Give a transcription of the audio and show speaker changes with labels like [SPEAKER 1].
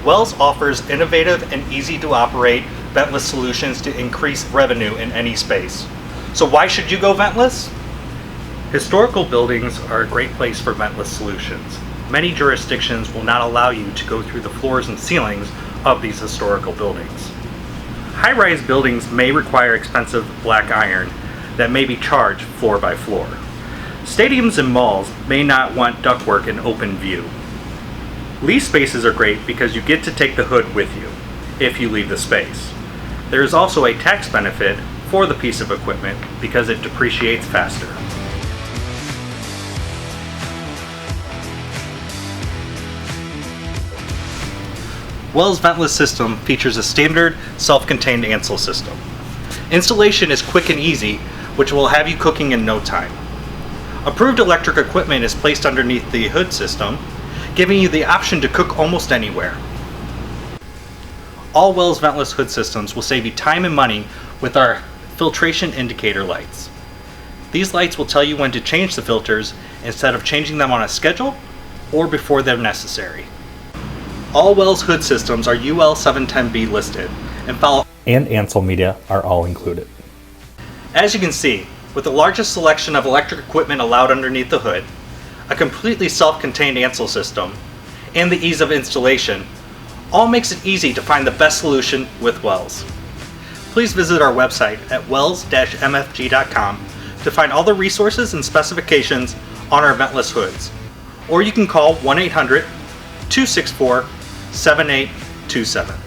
[SPEAKER 1] Wells offers innovative and easy to operate ventless solutions to increase revenue in any space. So why should you go ventless? Historical buildings are a great place for ventless solutions. Many jurisdictions will not allow you to go through the floors and ceilings of these historical buildings. High-rise buildings may require expensive black iron that may be charged floor by floor. Stadiums and malls may not want ductwork in open view. Lease spaces are great because you get to take the hood with you if you leave the space. There is also a tax benefit for the piece of equipment because it depreciates faster. Wells' ventless system features a standard self-contained ansel system. Installation is quick and easy, which will have you cooking in no time. Approved electric equipment is placed underneath the hood system, giving you the option to cook almost anywhere. All Wells ventless hood systems will save you time and money with our filtration indicator lights. These lights will tell you when to change the filters instead of changing them on a schedule or before they're necessary. All Wells hood systems are UL 710B listed and follow, and Ansel media are all included. As you can see, with the largest selection of electric equipment allowed underneath the hood, a completely self-contained Ansel system, and the ease of installation, all makes it easy to find the best solution with Wells. Please visit our website at wells-mfg.com to find all the resources and specifications on our ventless hoods, or you can call 1-800-264-7827.